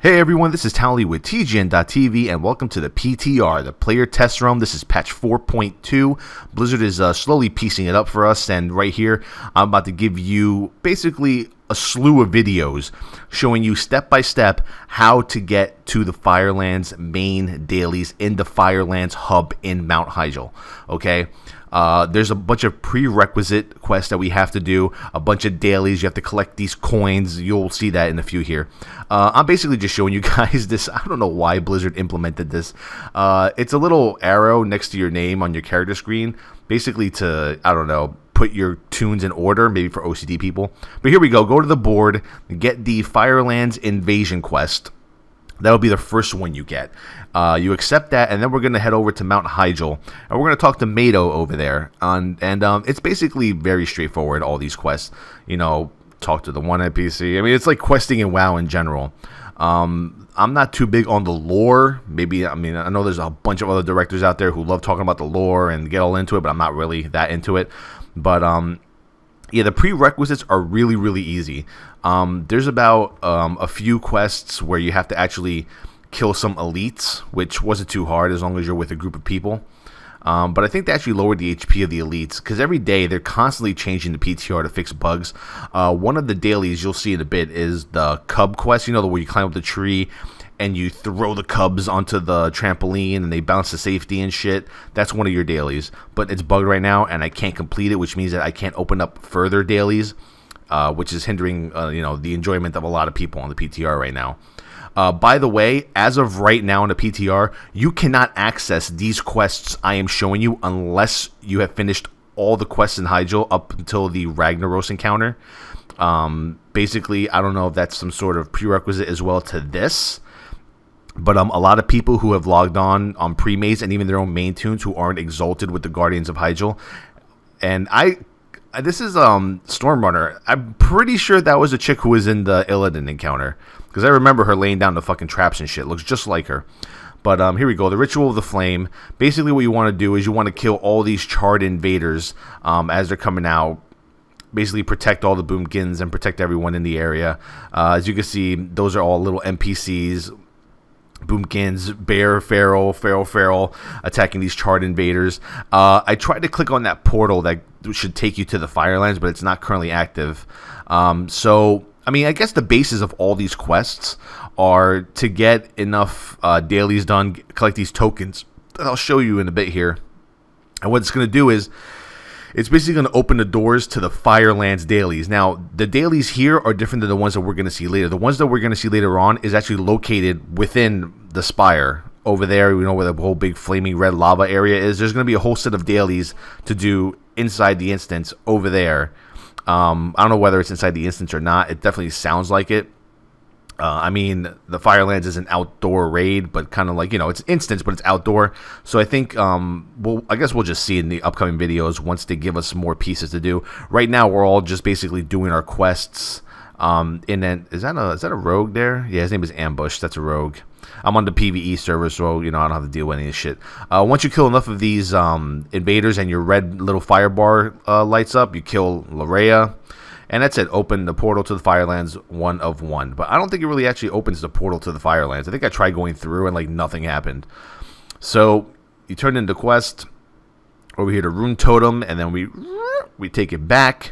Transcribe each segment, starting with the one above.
Hey everyone, this is Towelliee with TGN.TV and welcome to the PTR, the Player Test Realm. This is patch 4.2. Blizzard is slowly piecing it up for us, and right here I'm about to give you basically a slew of videos showing you step by step how to get to the Firelands main dailies in the Firelands hub in Mount Hyjal. Okay? There's a bunch of prerequisite quests that we have to do, a bunch of dailies. You have to collect these coins. You'll see that in a few here. I'm basically just showing you guys this. I don't know why Blizzard implemented this. It's a little arrow next to your name on your character screen, basically to, I don't know, put your tunes in order, maybe for OCD people. But here we go. Go to the board, get the Firelands invasion quest. That'll be the first one you get. You accept that, and then we're going to head over to Mount Hyjal, and we're going to talk to Mado over there. And it's basically very straightforward, all these quests. You know, talk to the one NPC. I mean, it's like questing in WoW in general. I'm not too big on the lore. I know there's a bunch of other directors out there who love talking about the lore and get all into it, but I'm not really that into it. But yeah, the prerequisites are really, really easy. There's about a few quests where you have to actually kill some elites, which wasn't too hard as long as you're with a group of people. But I think they actually lowered the HP of the elites because every day they're constantly changing the PTR to fix bugs. One of the dailies you'll see in a bit is the cub quest, you know, where you climb up the tree and you throw the cubs onto the trampoline and they bounce to safety and shit. That's one of your dailies, but it's bugged right now and I can't complete it, which means that I can't open up further dailies, which is hindering the enjoyment of a lot of people on the PTR right now. By the way, as of right now in the PTR, you cannot access these quests I am showing you unless you have finished all the quests in Hyjal up until the Ragnaros encounter. Basically, I don't know if that's some sort of prerequisite as well to this. But a lot of people who have logged on pre-maze and even their own main tunes who aren't exalted with the Guardians of Hyjal. And this is Stormrunner. I'm pretty sure that was a chick who was in the Illidan encounter. Because I remember her laying down the fucking traps and shit. Looks just like her. But here we go. The Ritual of the Flame. Basically what you want to do is you want to kill all these charred invaders as they're coming out. Basically protect all the boomkins and protect everyone in the area. As you can see, those are all little NPCs. Boomkins, Bear, Feral, attacking these charred invaders. I tried to click on that portal that should take you to the Firelands, but it's not currently active. So, I mean, I guess the basis of all these quests are to get enough dailies done, collect these tokens that I'll show you in a bit here. And what it's going to do is, it's basically going to open the doors to the Firelands dailies. Now, the dailies here are different than the ones that we're going to see later. The ones that we're going to see later on is actually located within the spire. Over there, you know, where the whole big flaming red lava area is. There's going to be a whole set of dailies to do inside the instance over there. I don't know whether it's inside the instance or not. It definitely sounds like it. I mean, the Firelands is an outdoor raid, but kind of like, you know, it's instance, but it's outdoor. So I think, I guess we'll just see in the upcoming videos once they give us more pieces to do. Right now, we're all just basically doing our quests. And then, is that a rogue there? Yeah, his name is Ambush. That's a rogue. I'm on the PvE server, so, you know, I don't have to deal with any of this shit. Once you kill enough of these invaders and your red little fire bar lights up, you kill Larea. And that's it. Open the portal to the Firelands 1 of 1. But I don't think it really actually opens the portal to the Firelands. I think I tried going through and like nothing happened. So you turn into quest over here to Rune Totem, and then we take it back.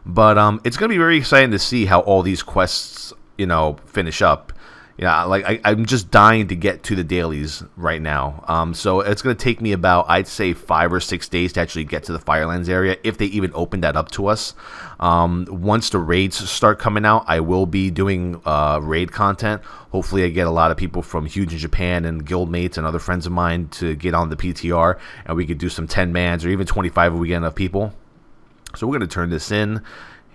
But it's gonna be very exciting to see how all these quests, you know, finish up. Yeah, like I'm just dying to get to the dailies right now. So it's going to take me about, I'd say, 5 or 6 days to actually get to the Firelands area, if they even open that up to us. Once the raids start coming out, I will be doing raid content. Hopefully I get a lot of people from Huge in Japan and guildmates and other friends of mine to get on the PTR, and we could do some 10-mans or even 25 if we get enough people. So we're going to turn this in.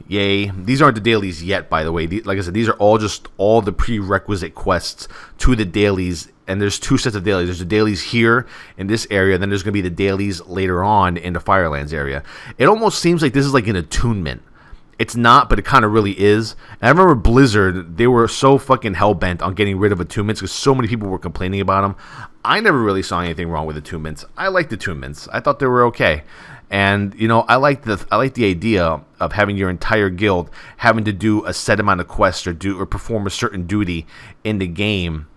Yay. These aren't the dailies yet, by the way. Like I said, these are all the prerequisite quests to the dailies. And there's 2 sets of dailies. There's the dailies here in this area. Then there's going to be the dailies later on in the Firelands area. It almost seems like this is like an attunement. It's not, but it kind of really is. And I remember Blizzard, they were so fucking hell-bent on getting rid of attunements because so many people were complaining about them. I never really saw anything wrong with attunements. I liked attunements. I thought they were okay. And I like the idea of having your entire guild having to do a set amount of quests or perform a certain duty in the game.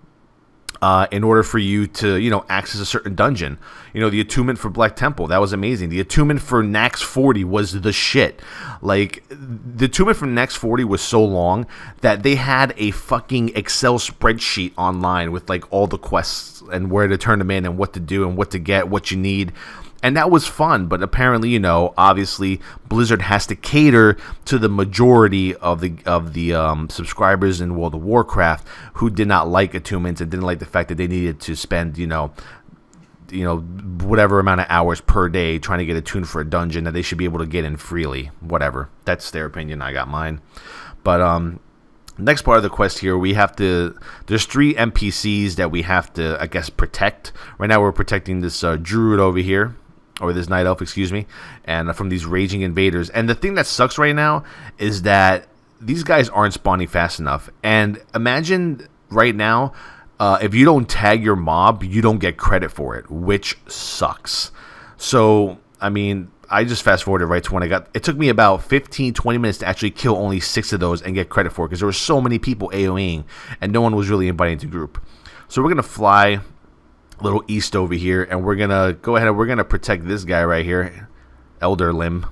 In order for you to, access a certain dungeon. The attunement for Black Temple, that was amazing. The attunement for Nax 40 was the shit. Like, the attunement for Nax 40 was so long that they had a fucking Excel spreadsheet online with, like, all the quests and where to turn them in and what to do and what to get, what you need. And that was fun, but apparently, obviously Blizzard has to cater to the majority of the subscribers in World of Warcraft who did not like attunements and didn't like the fact that they needed to spend, whatever amount of hours per day trying to get attuned for a dungeon that they should be able to get in freely. Whatever. That's their opinion. I got mine. But next part of the quest here, there's 3 NPCs that we have to, I guess, protect. Right now we're protecting this druid over here. Or this night elf, excuse me, and from these raging invaders. And the thing that sucks right now is that these guys aren't spawning fast enough. And imagine right now, if you don't tag your mob, you don't get credit for it, which sucks. So, I mean, I just fast forwarded right to when it took me about 15, 20 minutes to actually kill only 6 of those and get credit for it, because there were so many people AoEing, and no one was really inviting to group. So we're going to fly a little east over here, and we're gonna go ahead and we're gonna protect this guy right here, Elder Limb,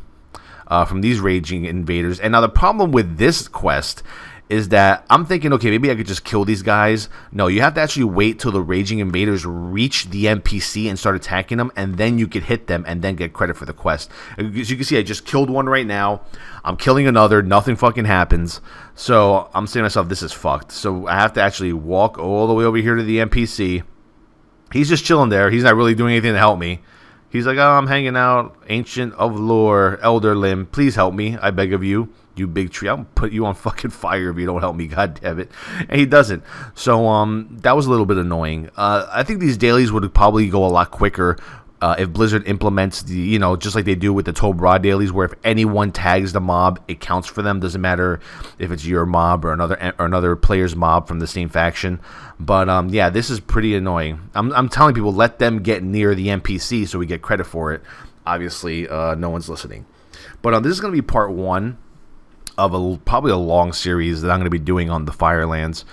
from these raging invaders. And now the problem with this quest is that I'm thinking, okay, maybe I could just kill these guys. No, you have to actually wait till the raging invaders reach the NPC and start attacking them, and then you could hit them and then get credit for the quest. As you can see, I just killed one right now. I'm killing another. Nothing fucking happens. So I'm saying to myself, this is fucked. So I have to actually walk all the way over here to the NPC. He's just chilling there. He's not really doing anything to help me. He's like, oh, I'm hanging out. Ancient of Lore, Elder Limb. Please help me, I beg of you, you big tree. I'll put you on fucking fire if you don't help me, god damn it. And he doesn't. So that was a little bit annoying. I think these dailies would probably go a lot quicker if Blizzard implements the, just like they do with the Towelliee dailies, where if anyone tags the mob, it counts for them. Doesn't matter if it's your mob or another player's mob from the same faction. But yeah, this is pretty annoying. I'm telling people, let them get near the NPC so we get credit for it. Obviously, no one's listening. But this is going to be part 1 of probably a long series that I'm going to be doing on the Firelands.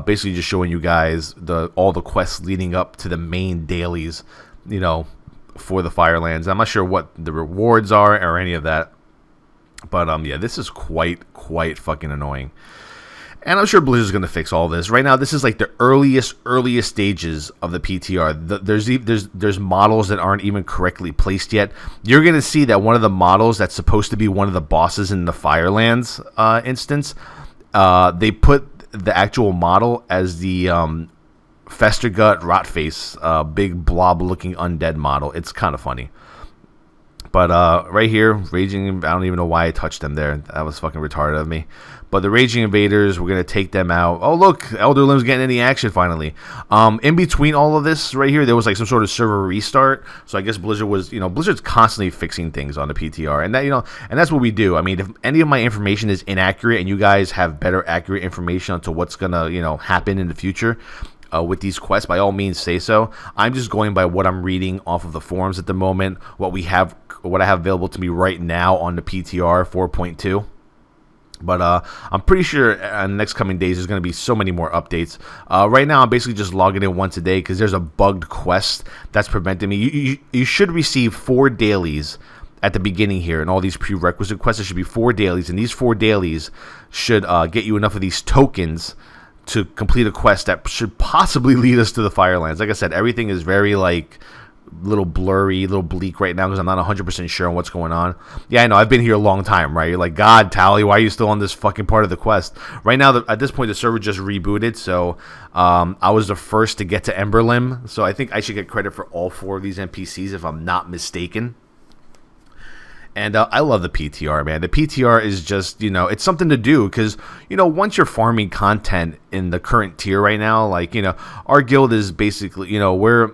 Basically, just showing you guys all the quests leading up to the main dailies, for the Firelands. I'm not sure what the rewards are or any of that. But yeah, this is quite fucking annoying. And I'm sure Blizzard's going to fix all this. Right now, this is like the earliest stages of the PTR. There's models that aren't even correctly placed yet. You're going to see that one of the models that's supposed to be one of the bosses in the Firelands instance, they put the actual model as the Festergut Rotface, big blob-looking undead model. It's kind of funny. But right here, Raging, I don't even know why I touched them there. That was fucking retarded of me. But the Raging Invaders, we're going to take them out. Oh, look, Elder Limb's getting any action finally. In between all of this right here, there was like some sort of server restart. So I guess Blizzard was, Blizzard's constantly fixing things on the PTR. And that, and that's what we do. I mean, if any of my information is inaccurate and you guys have better accurate information onto what's going to, happen in the future, with these quests, by all means say so. I'm just going by what I'm reading off of the forums at the moment, what I have available to me right now on the PTR 4.2. But I'm pretty sure in the next coming days there's going to be so many more updates. Right now I'm basically just logging in once a day because there's a bugged quest that's preventing me. You should receive 4 dailies at the beginning here, and all these prerequisite quests. There should be 4 dailies, and these 4 dailies should get you enough of these tokens to complete a quest that should possibly lead us to the Firelands. Like I said, everything is very little blurry, little bleak right now because I'm not 100% sure on what's going on. Yeah, I know, I've been here a long time, right? You're like, God, Towelliee, why are you still on this fucking part of the quest? Right now, at this point, the server just rebooted, so I was the first to get to Emberlimb, so I think I should get credit for all 4 of these NPCs if I'm not mistaken. And I love the PTR, man. The PTR is just, it's something to do because, once you're farming content in the current tier right now, our guild is basically, we're,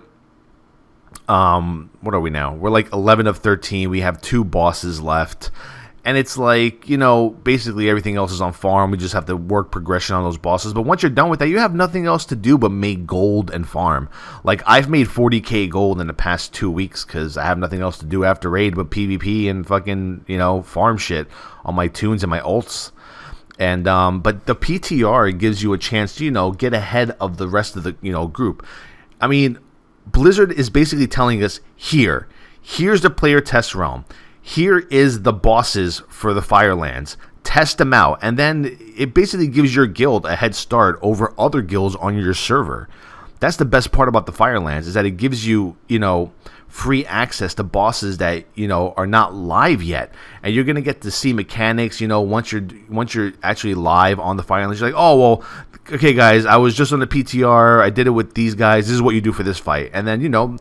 what are we now? We're like 11 of 13. We have 2 bosses left. And it's like, you know, basically everything else is on farm. We just have to work progression on those bosses. But once you're done with that, you have nothing else to do but make gold and farm. Like, I've made 40k gold in the past 2 weeks because I have nothing else to do after raid but PvP and fucking, you know, farm shit on my tunes and my ults. And but the PTR gives you a chance to, you know, get ahead of the rest of the, you know, group. I mean, Blizzard is basically telling us, here's the player test realm. Here is the bosses for the Firelands. Test them out. And then it basically gives your guild a head start over other guilds on your server. That's the best part about the Firelands, is that it gives you, you know, free access to bosses that, you know, are not live yet. And you're going to get to see mechanics, you know, once you're actually live on the Firelands. You're like, oh, well, okay, guys, I was just on the PTR. I did it with these guys. This is what you do for this fight. And then, you know,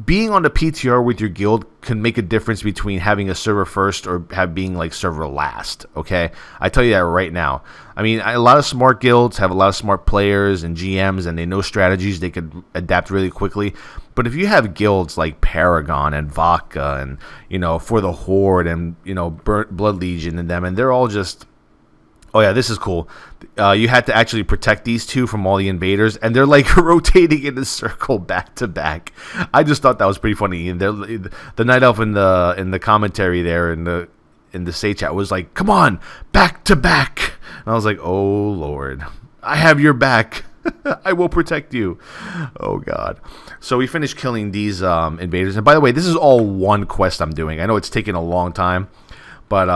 being on the PTR with your guild can make a difference between having a server first or being like server last, okay? I tell you that right now. I mean, a lot of smart guilds have a lot of smart players and GMs, and they know strategies. They could adapt really quickly. But if you have guilds like Paragon and Vodka and, you know, For the Horde and, you know, Blood Legion and them, and they're all just... Oh, yeah, this is cool. You had to actually protect these two from all the invaders, and they're, like, rotating in a circle back to back. I just thought that was pretty funny. And the Night Elf in the commentary there in the Say chat was like, come on, back to back. And I was like, oh, Lord, I have your back. I will protect you. Oh, God. So we finished killing these invaders. And by the way, this is all one quest I'm doing. I know it's taken a long time. But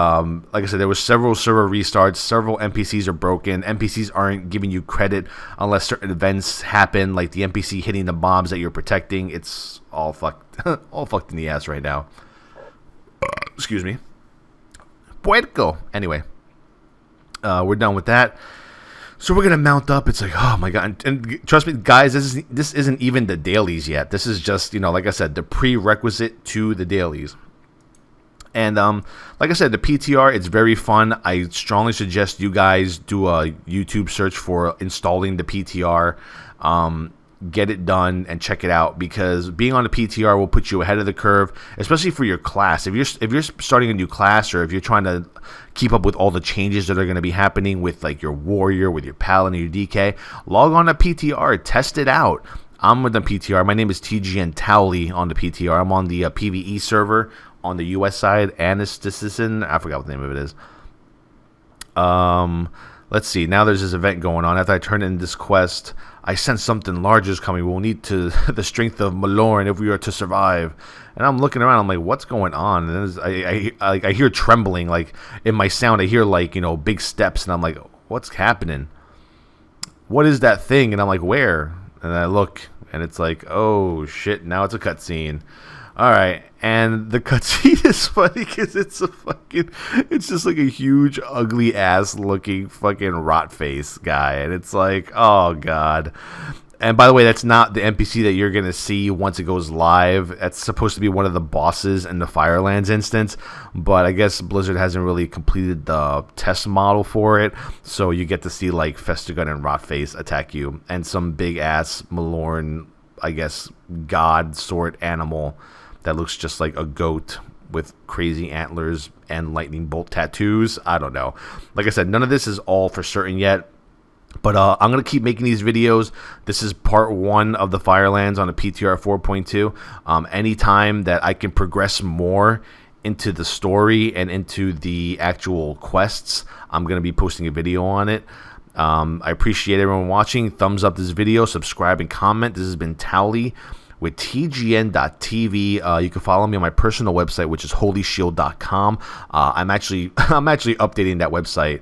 like I said, there was several server restarts. Several NPCs are broken. NPCs aren't giving you credit unless certain events happen, like the NPC hitting the mobs that you're protecting. It's all fucked, all fucked in the ass right now. Excuse me. Puerco. Anyway, we're done with that. So we're gonna mount up. It's like, oh my god! And trust me, guys, this isn't even the dailies yet. This is just, you know, like I said, the prerequisite to the dailies. And like I said, the PTR, it's very fun. I strongly suggest you guys do a YouTube search for installing the PTR. Get it done and check it out, because being on the PTR will put you ahead of the curve, especially for your class. If you're starting a new class, or if you're trying to keep up with all the changes that are going to be happening with like your warrior, with your paladin, your DK, log on to PTR, test it out. I'm with the PTR. My name is TGN Towelliee on the PTR. I'm on the PvE server on the US side, Anastasis, I forgot what the name of it is. Let's see. Now there's this event going on. After I turn in this quest, I sense something larger is coming. We'll need to the strength of Malorn if we are to survive. And I'm looking around. I'm like, what's going on? And I hear trembling, like in my sound. I hear, like, you know, big steps, and I'm like, what's happening? What is that thing? And I'm like, where? And I look, and it's like, oh shit! Now it's a cutscene. All right, and the cutscene is funny because it's just like a huge, ugly ass looking fucking rot face guy, and it's like, oh god. And by the way, that's not the NPC that you're gonna see once it goes live. That's supposed to be one of the bosses in the Firelands instance, but I guess Blizzard hasn't really completed the test model for it, so you get to see like Festagun and Rotface attack you, and some big ass Malorn, I guess, god sort animal that looks just like a goat with crazy antlers and lightning bolt tattoos. I don't know. Like I said, none of this is all for certain yet. But I'm going to keep making these videos. This is part 1 of the Firelands on the PTR 4.2. Anytime that I can progress more into the story and into the actual quests, I'm going to be posting a video on it. I appreciate everyone watching. Thumbs up this video, subscribe, and comment. This has been Towelliee with TGN.TV. You can follow me on my personal website, which is holyshield.com. I'm actually updating that website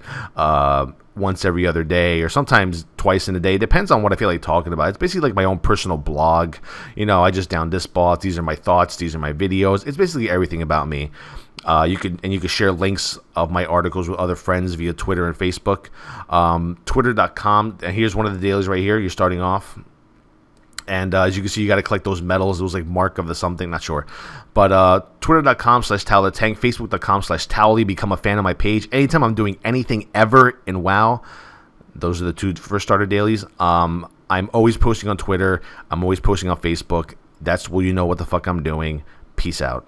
once every other day, or sometimes twice in a day. Depends on what I feel like talking about. It's basically like my own personal blog. You know, I just down this boss. These are my thoughts. These are my videos. It's basically everything about me. You could share links of my articles with other friends via Twitter and Facebook. Twitter.com. And here's one of the dailies right here. You're starting off. And as you can see, you got to collect those medals. It was like mark of the something, not sure. But Twitter.com/TowelleeTank, Facebook.com/Towelliee. Become a fan of my page. Anytime I'm doing anything ever in WoW, those are the 2 first starter dailies. I'm always posting on Twitter. I'm always posting on Facebook. That's where you know what the fuck I'm doing. Peace out.